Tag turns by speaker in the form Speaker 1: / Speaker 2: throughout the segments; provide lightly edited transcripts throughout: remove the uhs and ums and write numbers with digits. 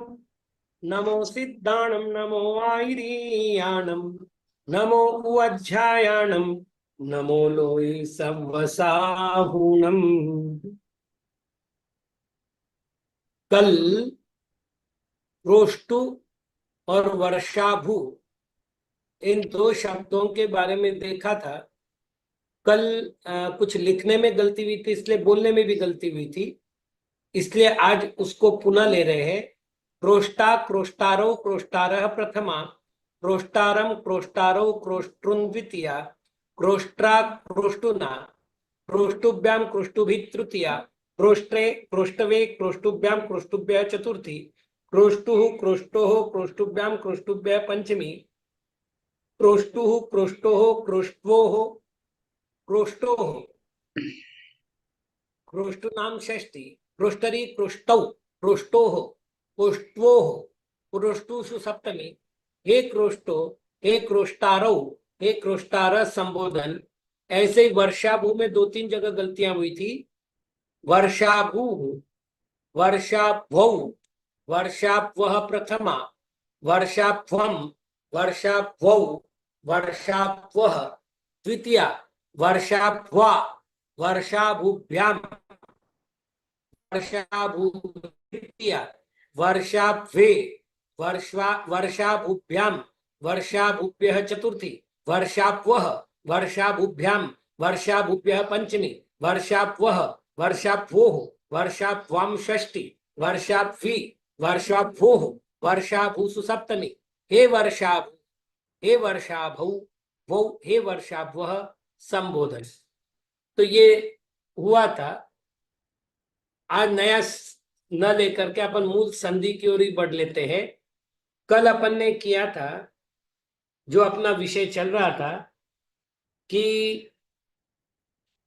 Speaker 1: नमो सिद्धाणम नमो आयरीयाणम नमो उवज्झायाणम नमो लोई सवसाहुणम। कल रोष्टु और वर्षाभु इन दो शब्दों के बारे में देखा था। कल कुछ लिखने में गलती हुई थी, इसलिए बोलने में भी गलती हुई थी, इसलिए आज उसको पुनः ले रहे हैं। क्रोष्टा क्रोष्टारो क्रोष्टारः प्रथमा, क्रोष्टारम क्रोष्टारो क्रोष्ट्रुन द्वितीया, क्रोष्ट्रा क्रोष्टुना, क्रोष्टुभ्याम क्रोष्टुभि तृतीया, क्रोष्ट्रे क्रोष्टवे क्रोष्टुभ्याम क्रोष्टुभ्यः चतुर्थी, क्रोष्टुः क्रोष्टोः क्रोष्टुभ्याम क्रोष्टुभ्यः पंचमी, क्रोष्टुः क्रोष्टोः क्रोष्ट्वोः क्रोष्टोः क्रोष्टुनाम षष्ठी, क्रोष्टरी क्रोष्टौ क्रोष्टोः क्रोष्ट्वोः क्रोष्टुषु सप्तमी। हे क्रोष्टो, हे क्रोष्टारौ, हे क्रोष्टार संबोधन। ऐसे ही वर्षाभू में दो तीन जगह गलतियां हुई थी। वर्षाभू, वर्षाभौ, वर्षाभ्वः प्रथमा, वर्षाभ्वम, वर्षाभ्वौ, वर्षाभ्वः द्वितीया, वर्षाभ्वा, वर्षाभुभ्याम, वर्षाभूतिया, वर्षाभ्वे, वर्षाभुभ्याम, वर्षाभुभ्यः चतुर्थी, वर्षाभ्वः, वर्षाभुभ्याम, वर्षाभुभ्यः पंचमी, वर्षाभ्वः, वर्षाभ्वोः, वर्षाभ्वाम षष्ठी, वर्षाभ्वी, वर्षाभ्वोः, वर्षाभूसु सप्तमी। हे वर्षाभू, हे वर्षाभौ, भौ, हे वर्षाभ्वः संबोधन। तो ये हुआ था। आज नया न लेकर के अपन मूल संधि की ओर ही बढ़ लेते हैं। कल अपन ने किया था, जो अपना विषय चल रहा था कि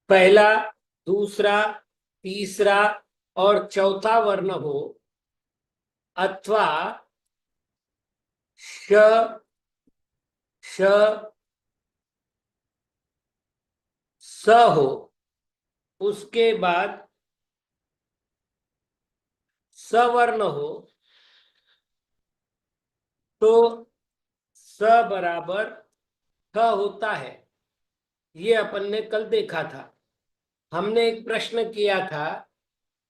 Speaker 1: पहला, दूसरा, तीसरा और चौथा वर्ण हो अथवा श, श, स हो, उसके बाद सवर्ण हो तो स बराबर ठ होता है। ये अपन ने कल देखा था। हमने एक प्रश्न किया था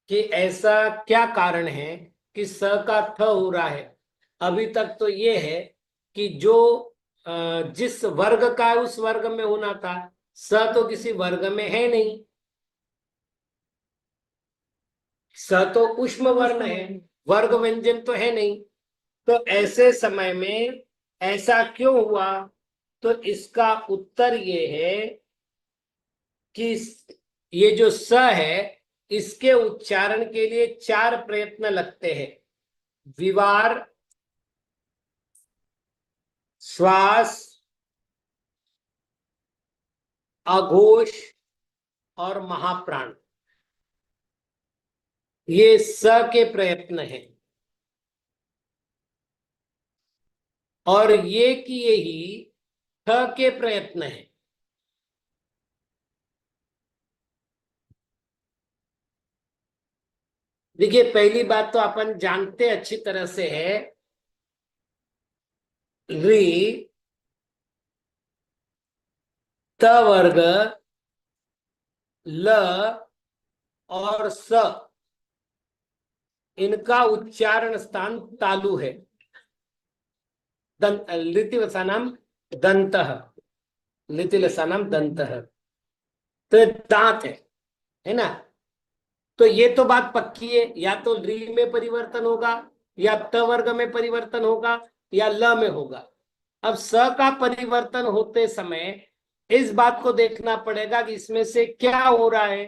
Speaker 1: कि ऐसा क्या कारण है कि स का थ हो रहा है। अभी तक तो ये है कि जो जिस वर्ग का है उस वर्ग में होना था। स तो किसी वर्ग में है नहीं, स तो ऊष्म वर्ण है, वर्ग व्यंजन तो है नहीं। तो ऐसे समय में ऐसा क्यों हुआ? तो इसका उत्तर ये है कि ये जो स है इसके उच्चारण के लिए चार प्रयत्न लगते हैं। विवार, श्वास, अघोष और महाप्राण, ये स के प्रयत्न हैं। और ये कि यही ठ के प्रयत्न हैं। देखिए, पहली बात तो अपन जानते अच्छी तरह से है, री, त वर्ग, ल और स, इनका उच्चारण स्थान तालु है। लितिवसानाम दंतः, लितिलसानाम दंतः, तो दांत है ना। तो ये तो बात पक्की है, या तो री में परिवर्तन होगा, या त वर्ग में परिवर्तन होगा, या ल में होगा। अब स का परिवर्तन होते समय इस बात को देखना पड़ेगा कि इसमें से क्या हो रहा है।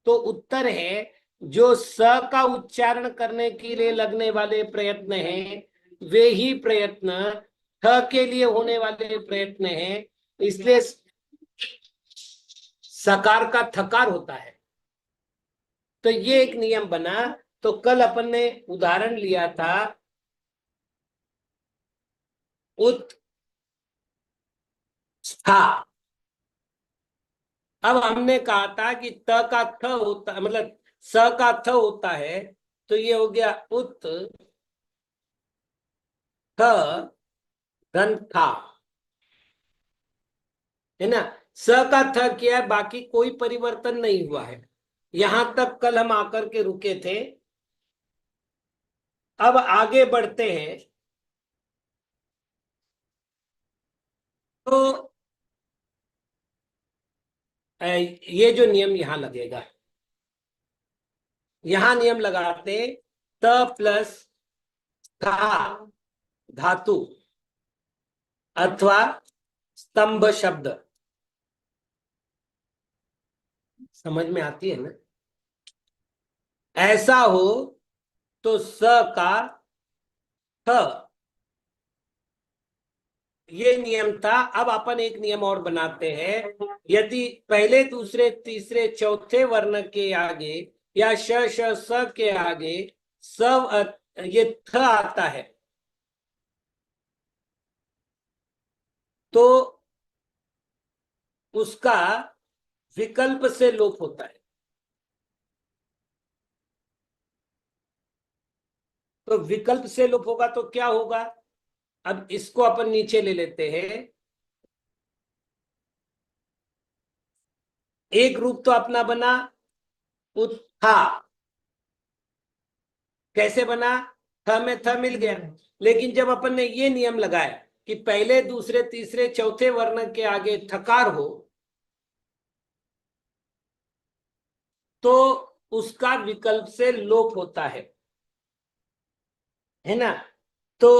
Speaker 1: तो उत्तर है, जो स का उच्चारण करने के लिए लगने वाले प्रयत्न हैं वे ही प्रयत्न ठ के लिए होने वाले प्रयत्न हैं। इसलिए सकार का थकार होता है। तो ये एक नियम बना। तो कल अपन ने उदाहरण लिया था उत्था। अब हमने कहा था कि त का थ होता, मतलब स का थ होता है, तो ये हो गया उत थ धन था, है ना। स का थ किया है, बाकी कोई परिवर्तन नहीं हुआ है। यहां तक कल हम आकर के रुके थे। अब आगे बढ़ते हैं। तो ये जो नियम यहां लगेगा, यहां नियम लगाते, त प्लस था धातु अथवा स्तंभ शब्द, समझ में आती है ना। ऐसा हो तो स का थ, ये नियम था। अब अपन एक नियम और बनाते हैं। यदि पहले दूसरे तीसरे चौथे वर्ण के आगे या श श स के आगे सब ये थ आता है, तो उसका विकल्प से लोप होता है। तो विकल्प से लोप होगा तो क्या होगा? अब इसको अपन नीचे ले लेते हैं। एक रूप तो अपना बना उत्था। कैसे बना? थ में थ मिल गया। लेकिन जब अपन ने ये नियम लगाया कि पहले दूसरे तीसरे चौथे वर्ण के आगे थकार हो, तो उसका विकल्प से लोप होता है ना। तो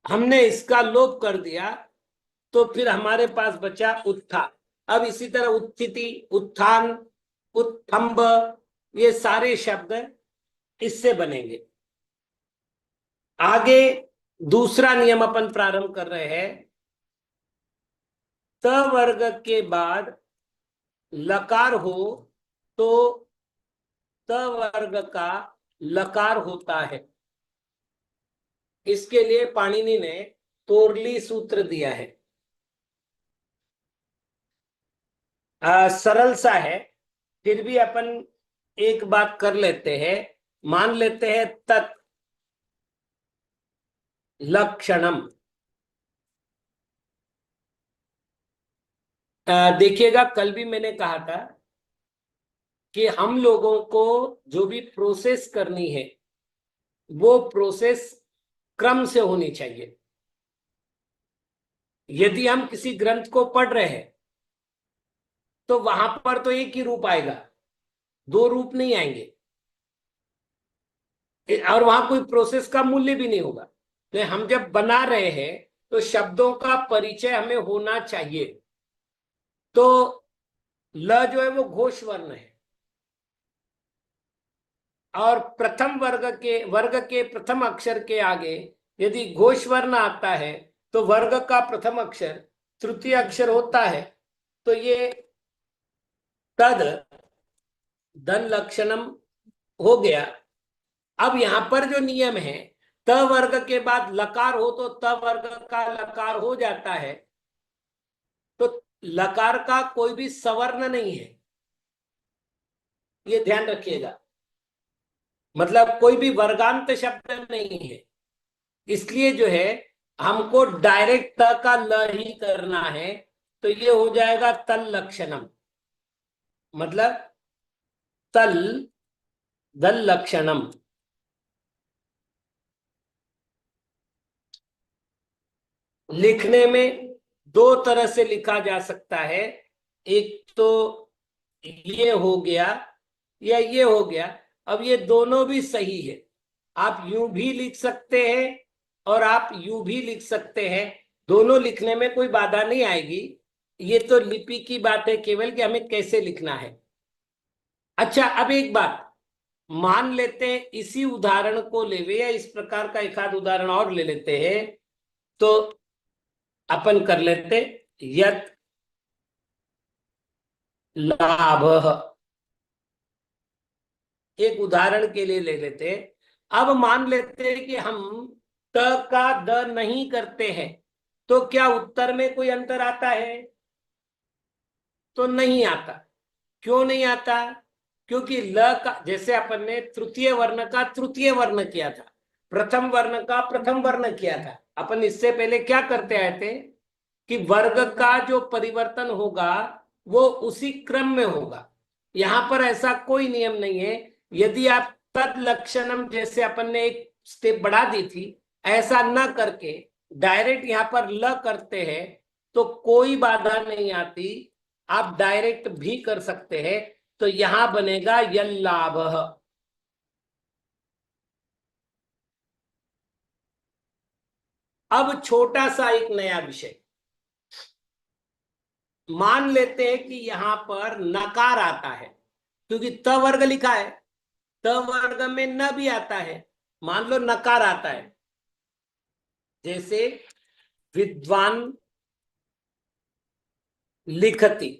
Speaker 1: हमने इसका लोप कर दिया, तो फिर हमारे पास बचा उत्था। अब इसी तरह उत्थिति, उत्थान, उत्थंब, ये सारे शब्द इससे बनेंगे। आगे दूसरा नियम अपन प्रारंभ कर रहे हैं। त वर्ग के बाद लकार हो तो त वर्ग का लकार होता है। इसके लिए पाणिनि ने तोरली सूत्र दिया है। सरल सा है, फिर भी अपन एक बात कर लेते हैं। मान लेते हैं तत् लक्षणम। देखिएगा, कल भी मैंने कहा था कि हम लोगों को जो भी प्रोसेस करनी है, वो प्रोसेस क्रम से होनी चाहिए। यदि हम किसी ग्रंथ को पढ़ रहे हैं, तो वहां पर तो एक ही रूप आएगा, दो रूप नहीं आएंगे, और वहां कोई प्रोसेस का मूल्य भी नहीं होगा। तो हम जब बना रहे हैं, तो शब्दों का परिचय हमें होना चाहिए। तो ल जो है वो घोष वर्ण है, और प्रथम वर्ग के प्रथम अक्षर के आगे यदि घोष वर्ण आता है, तो वर्ग का प्रथम अक्षर तृतीय अक्षर होता है। तो ये तद धन लक्षणम हो गया। अब यहां पर जो नियम है, त वर्ग के बाद लकार हो तो त वर्ग का लकार हो जाता है। तो लकार का कोई भी सवर्ण नहीं है, ये ध्यान रखिएगा। मतलब कोई भी वर्गांत शब्द नहीं है। इसलिए जो है, हमको डायरेक्ट त का ल ही करना है। तो ये हो जाएगा तल लक्षणम, मतलब तल दल लक्षणम। लिखने में दो तरह से लिखा जा सकता है। एक तो ये हो गया या ये हो गया। अब ये दोनों भी सही है। आप यूं भी लिख सकते हैं और आप यूं भी लिख सकते हैं। दोनों लिखने में कोई बाधा नहीं आएगी। ये तो लिपि की बात है केवल, कि हमें कैसे लिखना है। अच्छा, अब एक बात मान लेते हैं, इसी उदाहरण को लेवे या इस प्रकार का एक आध उदाहरण और ले लेते हैं। तो अपन कर लेते यत लाभ, एक उदाहरण के लिए ले लेते हैं। अब मान लेते हैं कि हम त का द नहीं करते हैं, तो क्या उत्तर में कोई अंतर आता है? तो नहीं आता। क्यों नहीं आता? क्योंकि ल का जैसे अपन ने तृतीय वर्ण का तृतीय वर्ण किया था, प्रथम वर्ण का प्रथम वर्ण किया था। अपन इससे पहले क्या करते आए थे कि वर्ग का जो परिवर्तन होगा वो उसी क्रम में होगा। यहां पर ऐसा कोई नियम नहीं है। यदि आप तद लक्षणम जैसे अपन ने एक स्टेप बढ़ा दी थी, ऐसा न करके डायरेक्ट यहां पर ल करते हैं तो कोई बाधा नहीं आती। आप डायरेक्ट भी कर सकते हैं। तो यहां बनेगा यल्लाभ। अब छोटा सा एक नया विषय मान लेते हैं कि यहां पर नकार आता है, क्योंकि त वर्ग लिखा है, त वर्ग में न भी आता है। मान लो नकार आता है, जैसे विद्वान लिखती।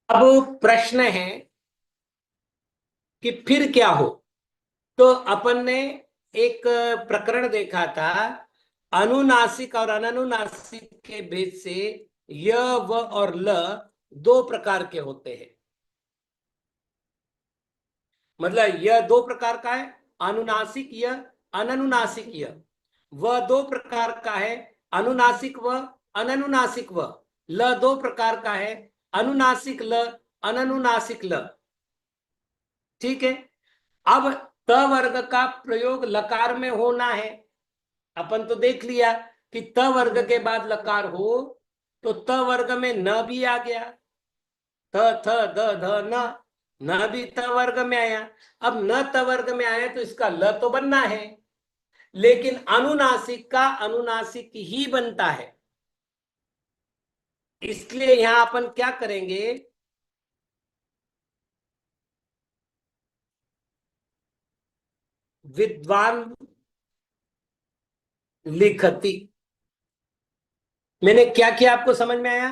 Speaker 1: अब प्रश्न है कि फिर क्या हो। तो अपन ने एक प्रकरण देखा था, अनुनासिक और अननुनासिक के भेद से य व और ल दो प्रकार के होते हैं। मतलब यह दो प्रकार का है, अनुनासिक यह, अननुनासिक यह। वह दो प्रकार का है, अनुनासिक व, अननुनासिक व। ल दो प्रकार का है, अनुनासिक ल, अननुनासिक ल। ठीक है। अब त वर्ग का प्रयोग लकार में होना है। अपन तो देख लिया कि त वर्ग के बाद लकार हो तो त वर्ग में न भी आ गया, थ थ द ध न, न भी त वर्ग में आया। अब न त वर्ग में आया तो इसका ल तो बनना है, लेकिन अनुनासिक का अनुनासिक ही बनता है। इसलिए यहां अपन क्या करेंगे, विद्वान लिखती। मैंने क्या किया आपको समझ में आया?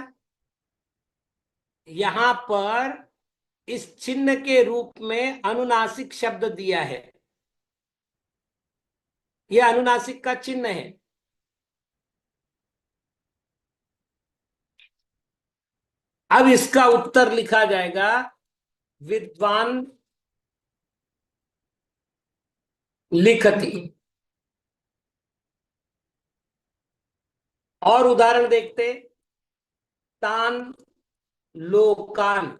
Speaker 1: यहां पर इस चिन्ह के रूप में अनुनासिक शब्द दिया है, यह अनुनासिक का चिन्ह है। अब इसका उत्तर लिखा जाएगा विद्वान लिखती। और उदाहरण देखते, तान लोकान।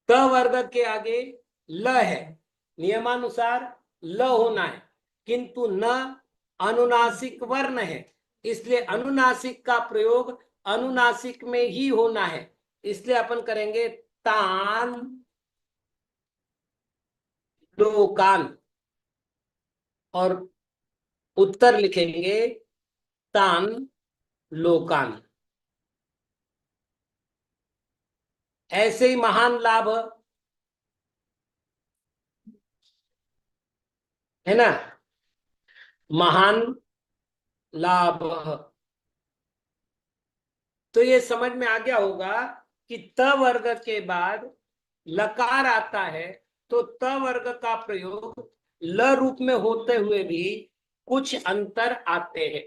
Speaker 1: त वर्ग के आगे ल है, नियमानुसार ल होना है, किंतु न अनुनासिक वर्ण है, इसलिए अनुनासिक का प्रयोग अनुनासिक में ही होना है। इसलिए अपन करेंगे तान लोकान, और उत्तर लिखेंगे तान लोकान। ऐसे ही महान लाभ है ना, महान लाभ। तो ये समझ में आ गया होगा कि त वर्ग के बाद लकार आता है तो त वर्ग का प्रयोग ल रूप में होते हुए भी कुछ अंतर आते हैं।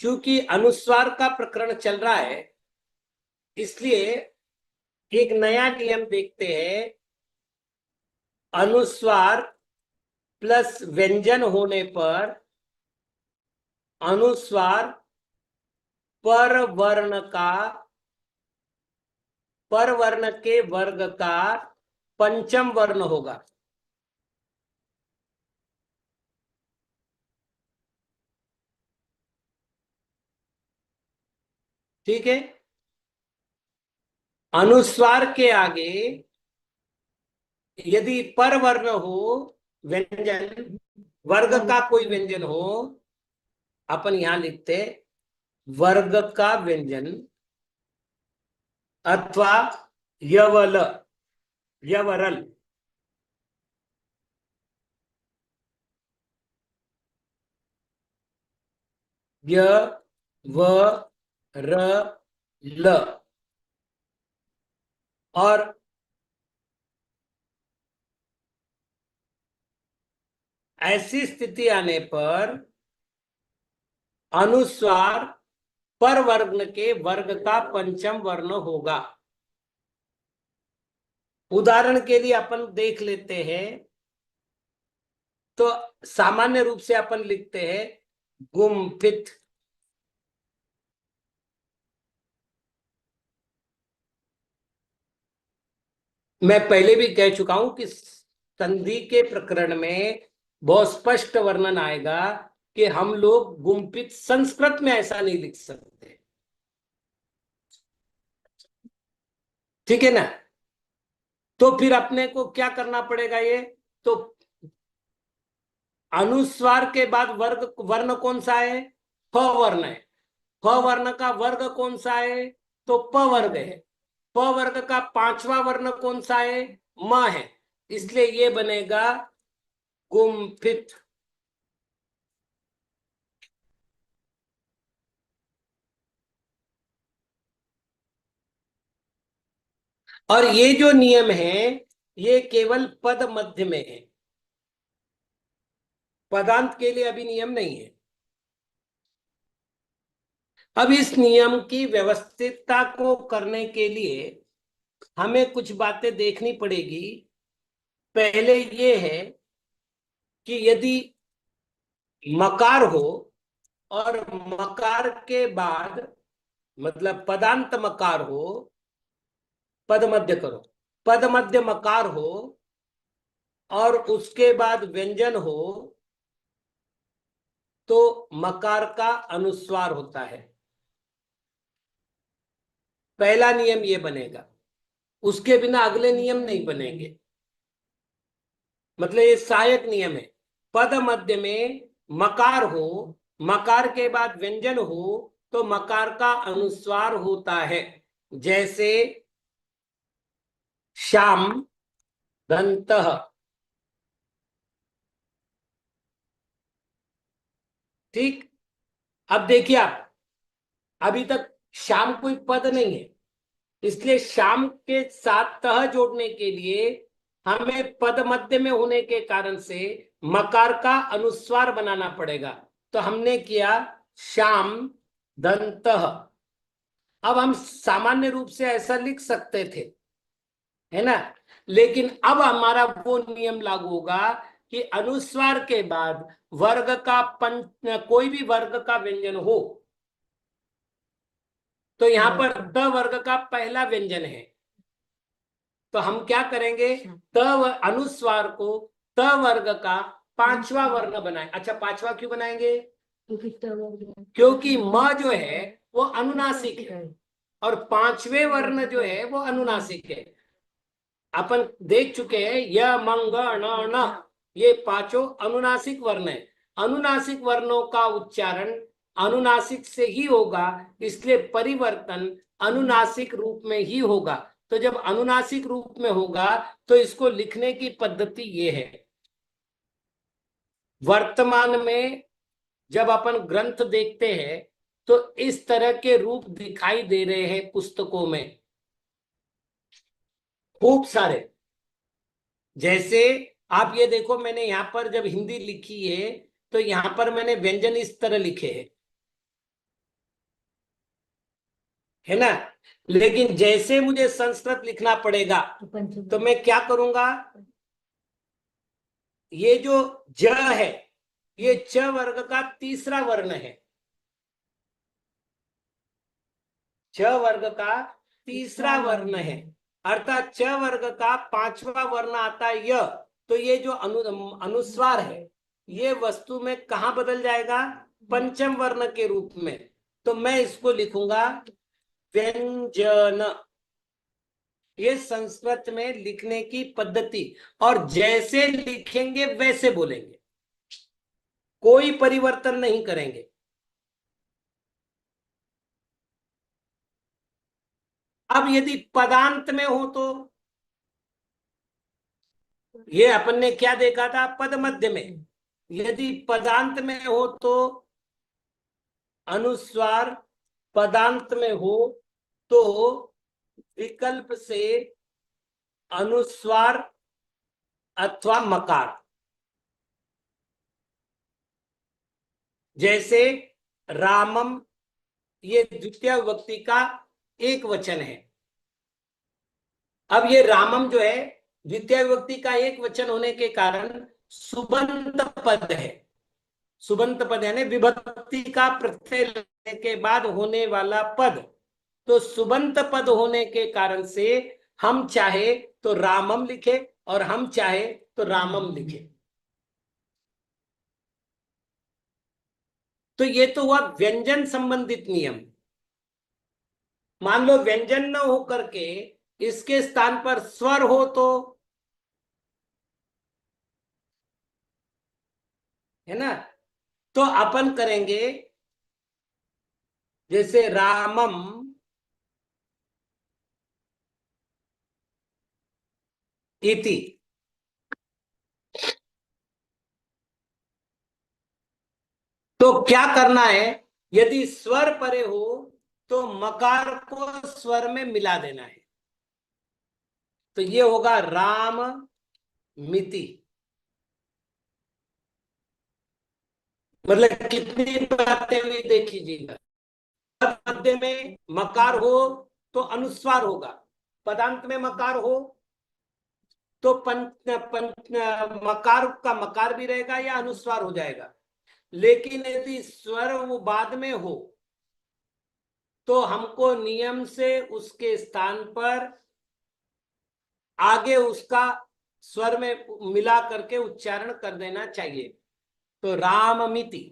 Speaker 1: क्योंकि अनुस्वार का प्रकरण चल रहा है, इसलिए एक नया नियम देखते हैं। अनुस्वार प्लस व्यंजन होने पर अनुस्वार पर वर्ण का, पर वर्ण के वर्ग का पंचम वर्ण होगा। ठीक है। अनुस्वार के आगे यदि पर वर्ण हो, व्यंजन, वर्ग का कोई व्यंजन हो, अपन यहां लिखते वर्ग का व्यंजन अथवा यवल, यवरल। य व र ल। और ऐसी स्थिति आने पर अनुस्वार पर वर्ण के वर्ग का पंचम वर्ण होगा। उदाहरण के लिए अपन देख लेते हैं, तो सामान्य रूप से अपन लिखते हैं गुम्फित। मैं पहले भी कह चुका हूं कि संधि के प्रकरण में बहुत स्पष्ट वर्णन आएगा कि हम लोग गुम्फित संस्कृत में ऐसा नहीं लिख सकते। ठीक है ना? तो फिर अपने को क्या करना पड़ेगा? ये तो अनुस्वार के बाद वर्ग वर्ण कौन सा है? फ वर्ण है। फ वर्ण का वर्ग कौन सा है? तो प वर्ग है। प वर्ग का पांचवा वर्ण कौन सा है? म है। इसलिए ये बनेगा गुम्फित। और ये जो नियम है ये केवल पद मध्य में है, पदांत के लिए अभी नियम नहीं है। अब इस नियम की व्यवस्थितता को करने के लिए हमें कुछ बातें देखनी पड़ेगी। पहले ये है कि यदि मकार हो और मकार के बाद मतलब पदांत मकार हो, पद मध्य करो, पद मध्य मकार हो और उसके बाद व्यंजन हो तो मकार का अनुस्वार होता है। पहला नियम ये बनेगा, उसके बिना अगले नियम नहीं बनेंगे। मतलब ये सहायक नियम है। पद मध्य में मकार हो, मकार के बाद व्यंजन हो तो मकार का अनुस्वार होता है। जैसे श्याम दंतः। ठीक। अब देखिए आप, अभी तक श्याम कोई पद नहीं है, इसलिए श्याम के साथ तह जोड़ने के लिए हमें पद मध्य में होने के कारण से मकार का अनुस्वार बनाना पड़ेगा। तो हमने किया श्याम दंतः। अब हम सामान्य रूप से ऐसा लिख सकते थे, है ना? लेकिन अब हमारा वो नियम लागू होगा कि अनुस्वार के बाद वर्ग का कोई भी वर्ग का व्यंजन हो तो यहां पर त वर्ग का पहला व्यंजन है, तो हम क्या करेंगे? अनुस्वार को त वर्ग का पांचवा वर्ण बनाए। अच्छा, पांचवा क्यों बनाएंगे? क्योंकि म जो है वो अनुनासिक है और पांचवे वर्ण जो है वो अनुनासिक है। अपन देख चुके हैं य मंग न न, ये पांचों अनुनासिक वर्ण है। अनुनासिक वर्णों का उच्चारण अनुनासिक से ही होगा, इसलिए परिवर्तन अनुनासिक रूप में ही होगा। तो जब अनुनासिक रूप में होगा तो इसको लिखने की पद्धति ये है। वर्तमान में जब अपन ग्रंथ देखते हैं तो इस तरह के रूप दिखाई दे रहे हैं पुस्तकों में खूब सारे। जैसे आप ये देखो, मैंने यहां पर जब हिंदी लिखी है तो यहां पर मैंने व्यंजन इस तरह लिखे हैं, है ना? लेकिन जैसे मुझे संस्कृत लिखना पड़ेगा तो मैं क्या करूंगा? ये जो ज है ये च वर्ग का तीसरा वर्ण है, च वर्ग का तीसरा वर्ण है, अर्थात च वर्ग का पांचवा वर्ण आता है य। तो ये जो अनुस्वार है ये वस्तु में कहां बदल जाएगा? पंचम वर्ण के रूप में। तो मैं इसको लिखूंगा व्यंजन। ये संस्कृत में लिखने की पद्धति, और जैसे लिखेंगे वैसे बोलेंगे, कोई परिवर्तन नहीं करेंगे। अब यदि पदांत में हो तो ये अपन ने क्या देखा था? पद मध्य में। यदि पदांत में हो तो अनुस्वार, पदांत में हो तो विकल्प से अनुस्वार अथवा मकार। जैसे रामम, ये द्वितीय विभक्ति का एक वचन है। अब ये रामम जो है द्वितीय विभक्ति का एक वचन होने के कारण सुबंत पद है। सुबंत पद यानी विभक्ति का प्रत्यय लेने के बाद होने वाला पद। तो सुबंत पद होने के कारण से हम चाहे तो रामम लिखे और हम चाहे तो रामम लिखे। तो ये तो हुआ व्यंजन संबंधित नियम। मान लो व्यंजन न हो करके इसके स्थान पर स्वर हो तो, है ना, तो अपन करेंगे जैसे रामम इति। तो क्या करना है, यदि स्वर परे हो तो मकार को स्वर में मिला देना है। तो ये होगा राम मिति। मतलब कितनी बातें हुई देख लीजिएगा। पद मध्य में मकार हो तो अनुस्वार होगा, पदांत में मकार हो तो मकार का मकार भी रहेगा या अनुस्वार हो जाएगा। लेकिन यदि स्वर वो बाद में हो तो हमको नियम से उसके स्थान पर आगे उसका स्वर में मिला करके उच्चारण कर देना चाहिए। तो राममिति,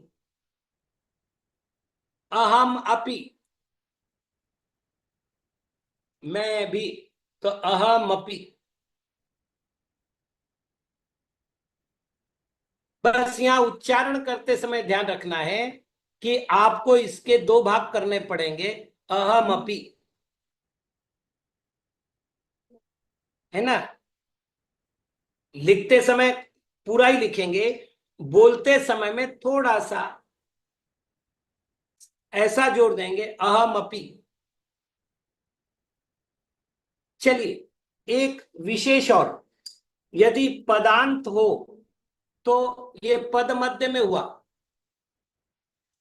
Speaker 1: अहम अपि, मैं भी, तो अहम अपि। बस यहां उच्चारण करते समय ध्यान रखना है कि आपको इसके दो भाग करने पड़ेंगे, अहम अपि, है ना। लिखते समय पूरा ही लिखेंगे, बोलते समय में थोड़ा सा ऐसा जोड़ देंगे, अहम अपि। चलिए एक विशेष और, यदि पदांत हो तो ये पद मध्य में हुआ,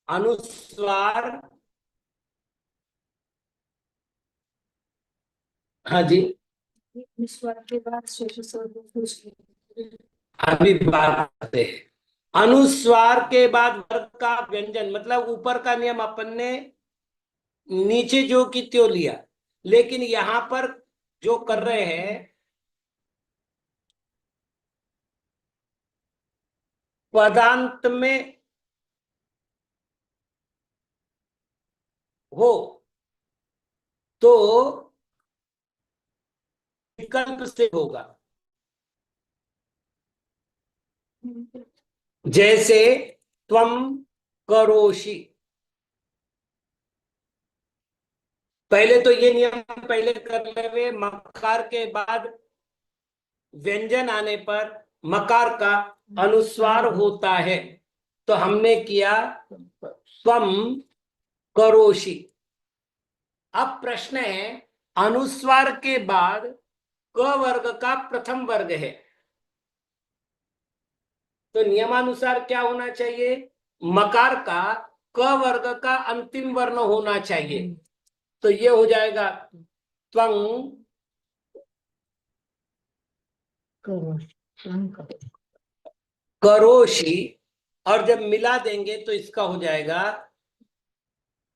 Speaker 1: अनुस्वार, हाँ जी,
Speaker 2: स्वर के बाद शेष स्वर को पूछ लें।
Speaker 1: अभी बात करते हैं। अनुस्वार के बाद वर्ग का व्यंजन, मतलब ऊपर का नियम अपन ने नीचे जो की त्यों लिया, लेकिन यहां पर जो कर रहे हैं पदांत में हो तो विकल्प से होगा। जैसे त्वम करोषि, पहले तो ये नियम पहले कर ले हुए, मकार के बाद व्यंजन आने पर मकार का अनुस्वार होता है। तो हमने किया त्वम करोषि। अब प्रश्न है, अनुस्वार के बाद क वर्ग का प्रथम वर्ग है, तो नियमानुसार क्या होना चाहिए, मकार का क वर्ग का अंतिम वर्ण होना चाहिए। तो ये हो जाएगा त्वं करोषि, और जब मिला देंगे तो इसका हो जाएगा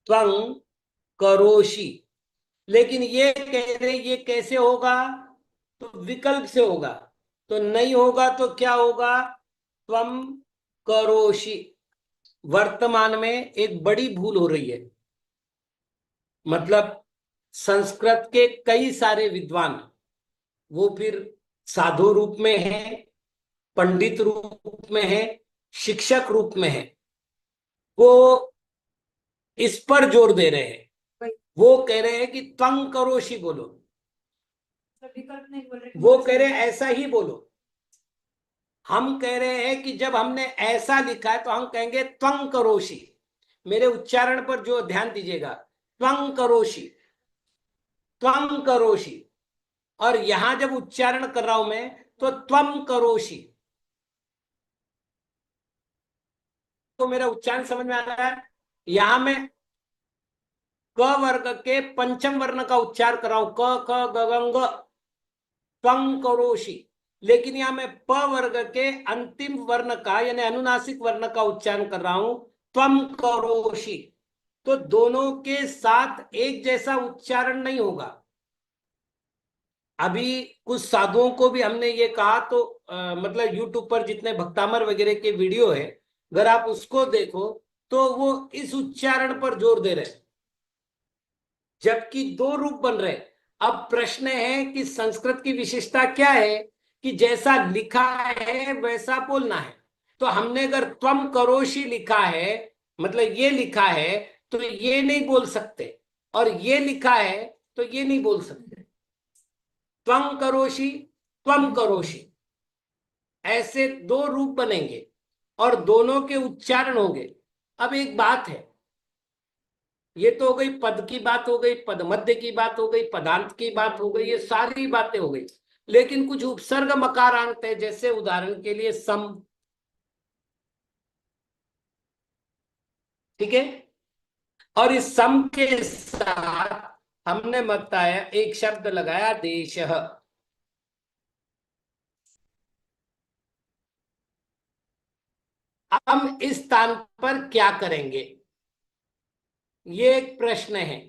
Speaker 1: त्वं करोषि। लेकिन ये कह रहे ये कैसे होगा, तो विकल्प से होगा। तो नहीं होगा तो क्या होगा, त्वं करोषि। वर्तमान में एक बड़ी भूल हो रही है, मतलब संस्कृत के कई सारे विद्वान, वो फिर साधु रूप में है, पंडित रूप में है, शिक्षक रूप में है, वो इस पर जोर दे रहे हैं। वो कह रहे हैं कि त्वं करोषि बोलो,
Speaker 2: विकल्प नहीं बोल रहे,
Speaker 1: वो कह रहे हैं ऐसा ही बोलो। हम कह रहे हैं कि जब हमने ऐसा लिखा है तो हम कहेंगे त्वं करोषि। मेरे उच्चारण पर जो ध्यान दीजिएगा, त्वं करोषि, त्वं करोषि। और यहां जब उच्चारण कर रहा हूं मैं तो त्वं करोषि। तो मेरा उच्चारण समझ में आ रहा है। यहां मैं क वर्ग के पंचम वर्ण का उच्चार कर रहा हूं, क ख ग ग ङ, त्वं करोषि। लेकिन यहां मैं प वर्ग के अंतिम वर्ण का यानी अनुनासिक वर्ण का उच्चारण कर रहा हूं, त्वं करोषि। तो दोनों के साथ एक जैसा उच्चारण नहीं होगा। अभी कुछ साधुओं को भी हमने ये कहा, तो मतलब यूट्यूब पर जितने भक्तामर वगैरह के वीडियो है, अगर आप उसको देखो तो वो इस उच्चारण पर जोर दे रहे हैं, जबकि दो रूप बन रहे हैं। अब प्रश्न है कि संस्कृत की विशेषता क्या है कि जैसा लिखा है वैसा बोलना है। तो हमने अगर त्वम करोषि लिखा है, मतलब ये लिखा है, तो ये नहीं बोल सकते, और ये लिखा है तो ये नहीं बोल सकते। त्वं करोषि, त्वम करोषि, ऐसे दो रूप बनेंगे और दोनों के उच्चारण होंगे। अब एक बात है, ये तो हो गई पद की बात, हो गई पद मध्य की बात, हो गई पदांत की बात, हो गई, ये सारी बातें हो गई। लेकिन कुछ उपसर्ग मकारांत है, जैसे उदाहरण के लिए सम, ठीक है। और इस सम के साथ हमने बताया एक शब्द लगाया देश। हम इस स्थान पर क्या करेंगे, ये एक प्रश्न है।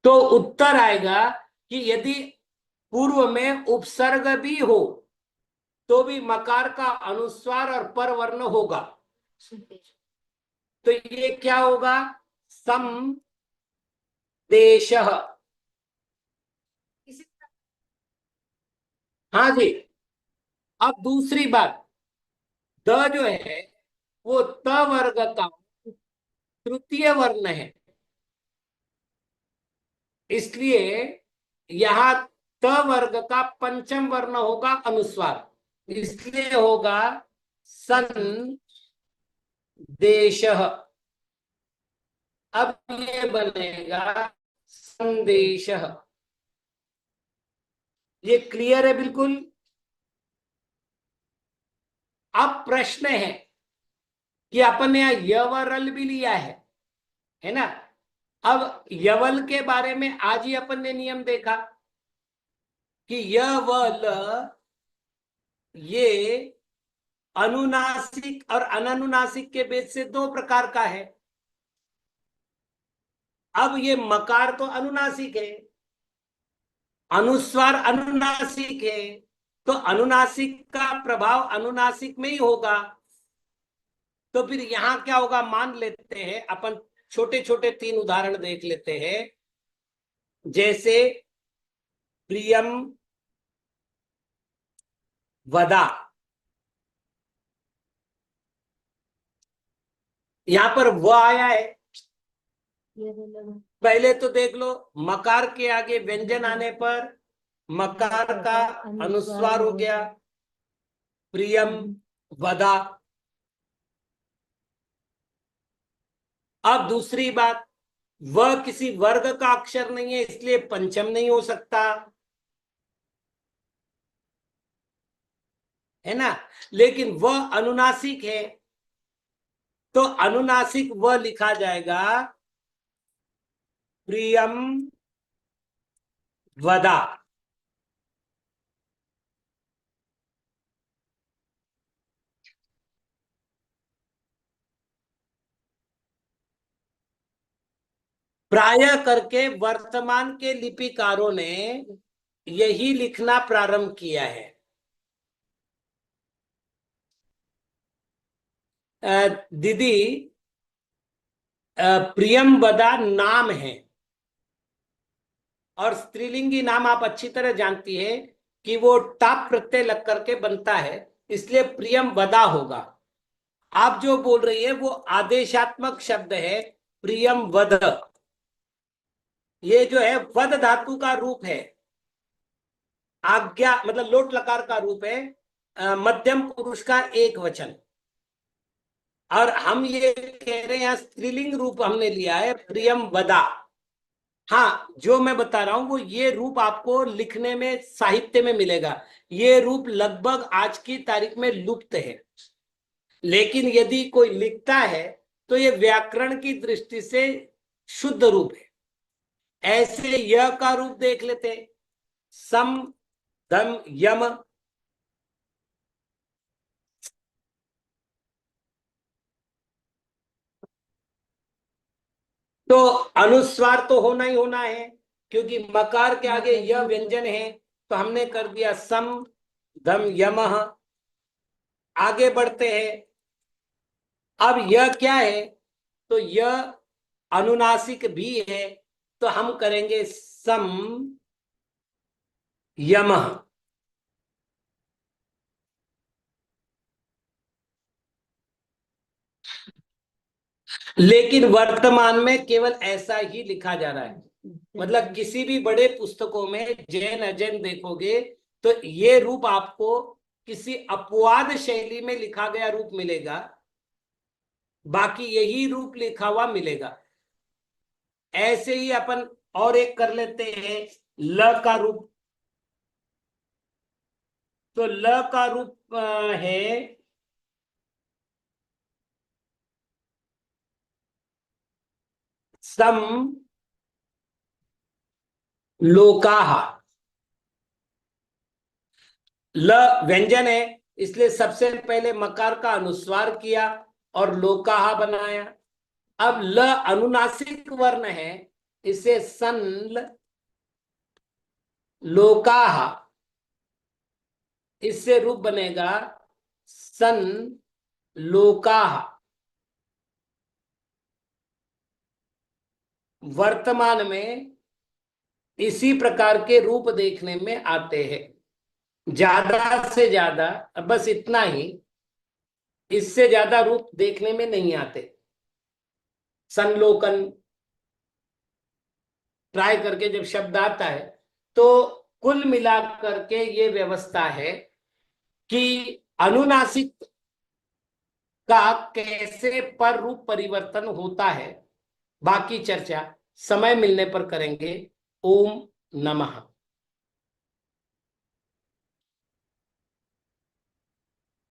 Speaker 1: तो उत्तर आएगा कि यदि पूर्व में उपसर्ग भी हो तो भी मकार का अनुस्वार और परवर्ण होगा। तो ये क्या होगा, सम देश। हाँ जी। अब दूसरी बात, द जो है वो त वर्ग का तृतीय वर्ण है, इसलिए यहां त वर्ग का पंचम वर्ण होगा अनुस्वार, इसलिए होगा सन देश। अब ये बनेगा संदेश। ये क्लियर है बिल्कुल। अब प्रश्न है कि अपन ने यहां यवरल भी लिया है ना। अब यवल के बारे में आज ही अपन ने नियम देखा कि यवल ये अनुनासिक और अननुनासिक के भेद से दो प्रकार का है। अब ये मकार तो अनुनासिक है, अनुस्वार अनुनासिक है, तो अनुनासिक का प्रभाव अनुनासिक में ही होगा। तो फिर यहां क्या होगा, मान लेते हैं अपन, छोटे छोटे तीन उदाहरण देख लेते हैं। जैसे प्रियम वदा, यहां पर व आया है। पहले तो देख लो, मकार के आगे व्यंजन आने पर मकार का अनुस्वार हो गया, प्रियम वदा। अब दूसरी बात, वह किसी वर्ग का अक्षर नहीं है, इसलिए पंचम नहीं हो सकता, है ना। लेकिन वह अनुनासिक है, तो अनुनासिक वह लिखा जाएगा प्रियम वदा। प्राय करके वर्तमान के लिपिकारों ने यही लिखना प्रारंभ किया है। दीदी, प्रियम वदा नाम है, और स्त्रीलिंगी नाम आप अच्छी तरह जानती है कि वो टाप प्रत्यय लग करके बनता है, इसलिए प्रियम वदा होगा। आप जो बोल रही है वो आदेशात्मक शब्द है, प्रियम वद। ये जो है वद धातु का रूप है, आज्ञा मतलब लोट लकार का रूप है, मध्यम पुरुष का एक वचन। और हम ये कह रहे हैं, यहाँ स्त्रीलिंग रूप हमने लिया है प्रियम वदा। हाँ, जो मैं बता रहा हूं वो ये रूप आपको लिखने में साहित्य में मिलेगा। ये रूप लगभग आज की तारीख में लुप्त है, लेकिन यदि कोई लिखता है तो ये व्याकरण की दृष्टि से शुद्ध रूप है। ऐसे य का रूप देख लेते, सम धम यम। तो अनुस्वार तो होना ही होना है, क्योंकि मकार के आगे यह व्यंजन है, तो हमने कर दिया सम धम यमः। आगे बढ़ते हैं। अब यह क्या है, तो यह अनुनासिक भी है, तो हम करेंगे सम यमः। लेकिन वर्तमान में केवल ऐसा ही लिखा जा रहा है। मतलब किसी भी बड़े पुस्तकों में जैन अजैन देखोगे तो ये रूप आपको किसी अपवाद शैली में लिखा गया रूप मिलेगा, बाकी यही रूप लिखा हुआ मिलेगा। ऐसे ही अपन और एक कर लेते हैं, ल का रूप। तो ल का रूप है सम लोकाहा। ल व्यंजन है, इसलिए सबसे पहले मकार का अनुस्वार किया और लोकाहा बनाया। अब ल अनुनासिक वर्ण है, इसे सन लोकाहा, इससे रूप बनेगा सन लोकाहा। वर्तमान में इसी प्रकार के रूप देखने में आते हैं, ज्यादा से ज्यादा बस इतना ही, इससे ज्यादा रूप देखने में नहीं आते। संलोकन ट्राई करके जब शब्द आता है, तो कुल मिलाकर के ये व्यवस्था है कि अनुनासिक का कैसे पर रूप परिवर्तन होता है, बाकी चर्चा समय मिलने पर करेंगे। ओम नमः।